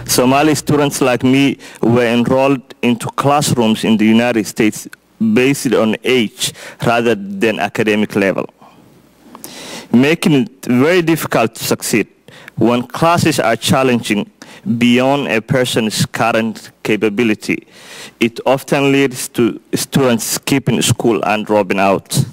Somali students like me were enrolled into classrooms in the United States based on age rather than academic level, making it very difficult to succeed when classes are challenging beyond a person's current capability. It often leads to students skipping school and dropping out.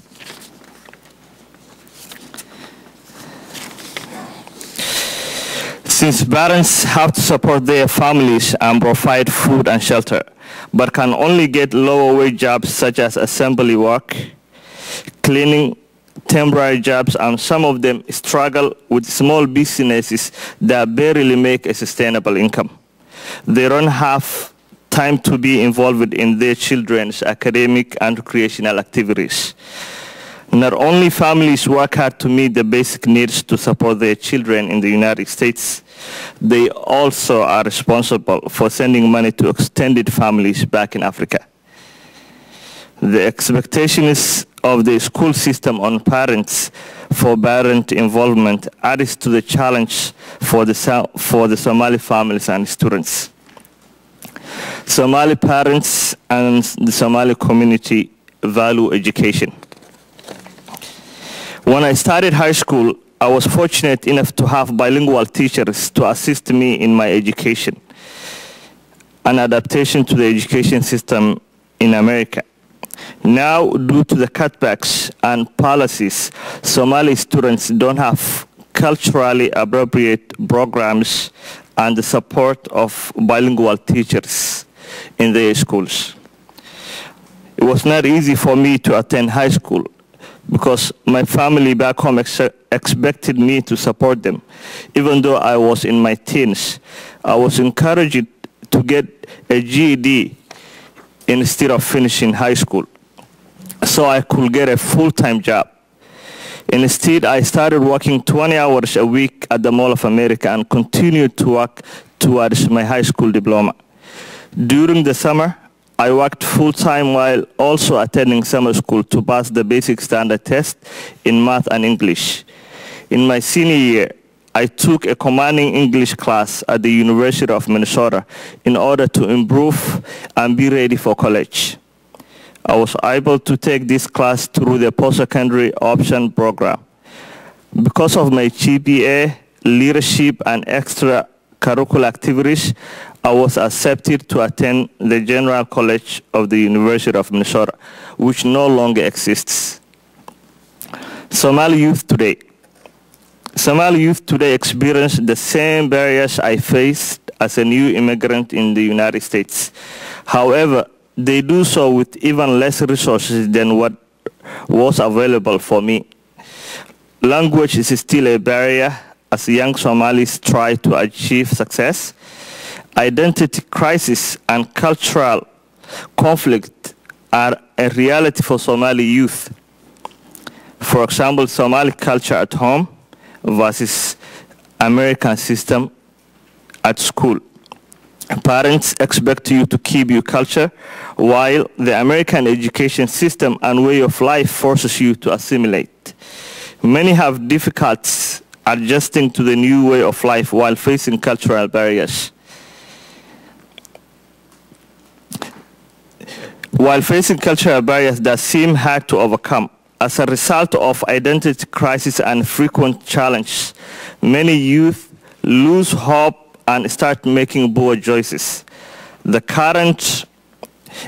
Since parents have to support their families and provide food and shelter, but can only get lower wage jobs such as assembly work, cleaning, temporary jobs, and some of them struggle with small businesses that barely make a sustainable income. They don't have time to be involved in their children's academic and recreational activities. Not only families work hard to meet the basic needs to support their children in the United States, they also are responsible for sending money to extended families back in Africa. The expectations of the school system on parents for parent involvement adds to the challenge for the Somali families and students. Somali parents and the Somali community value education. When I started high school, I was fortunate enough to have bilingual teachers to assist me in my education, an adaptation to the education system in America. Now, due to the cutbacks and policies, Somali students don't have culturally appropriate programs and the support of bilingual teachers in their schools. It was not easy for me to attend high school because my family back home expected me to support them. Even though I was in my teens, I was encouraged to get a GED instead of finishing high school, so I could get a full-time job. Instead, I started working 20 hours a week at the Mall of America and continued to work towards my high school diploma. During the summer, I worked full-time while also attending summer school to pass the basic standard test in math and English. In my senior year, I took a commanding English class at the University of Minnesota in order to improve and be ready for college. I was able to take this class through the post-secondary option program. Because of my GPA, leadership, and extracurricular activities, I was accepted to attend the General College of the University of Minnesota, which no longer exists. Somali youth today. Somali youth today experience the same barriers I faced as a new immigrant in the United States. However, they do so with even less resources than what was available for me. Language is still a barrier as young Somalis try to achieve success. Identity crisis and cultural conflict are a reality for Somali youth. For example, Somali culture at home versus American system at school. Parents expect you to keep your culture, while the American education system and way of life forces you to assimilate. Many have difficulties adjusting to the new way of life while facing cultural barriers. While facing cultural barriers that seem hard to overcome, as a result of identity crisis and frequent challenges, many youth lose hope and start making poor choices. The current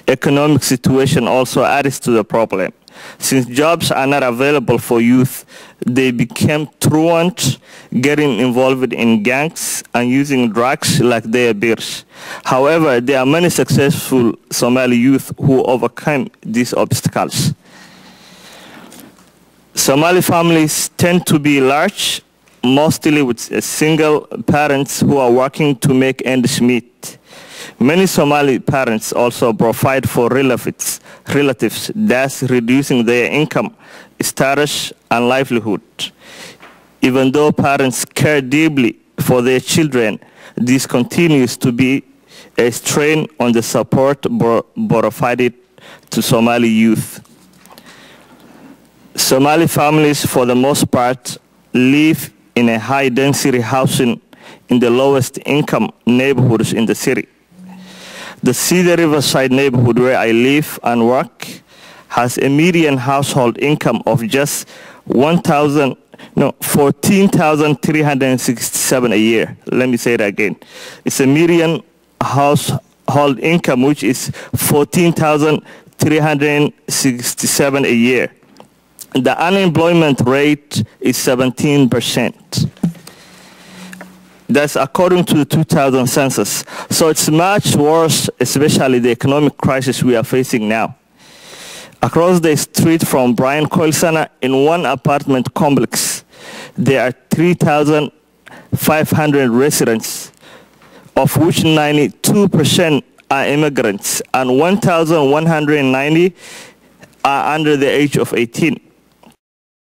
economic situation also adds to the problem. Since jobs are not available for youth, they became truant, getting involved in gangs and using drugs like their peers. However, there are many successful Somali youth who overcome these obstacles. Somali families tend to be large, mostly with single parents who are working to make ends meet. Many Somali parents also provide for relatives, thus reducing their income, status, and livelihood. Even though parents care deeply for their children, this continues to be a strain on the support provided to Somali youth. Somali families, for the most part, live in a high-density housing in the lowest income neighborhoods in the city. The Cedar Riverside neighborhood where I live and work has a median household income of just $14,367 a year. Let me say that again. It's a median household income which is $14,367 a year. The unemployment rate is 17%. That's according to the 2000 census. So it's much worse, especially the economic crisis we are facing now. Across the street from Brian Coyle Center, in one apartment complex, there are 3,500 residents, of which 92% are immigrants, and 1,190 are under the age of 18.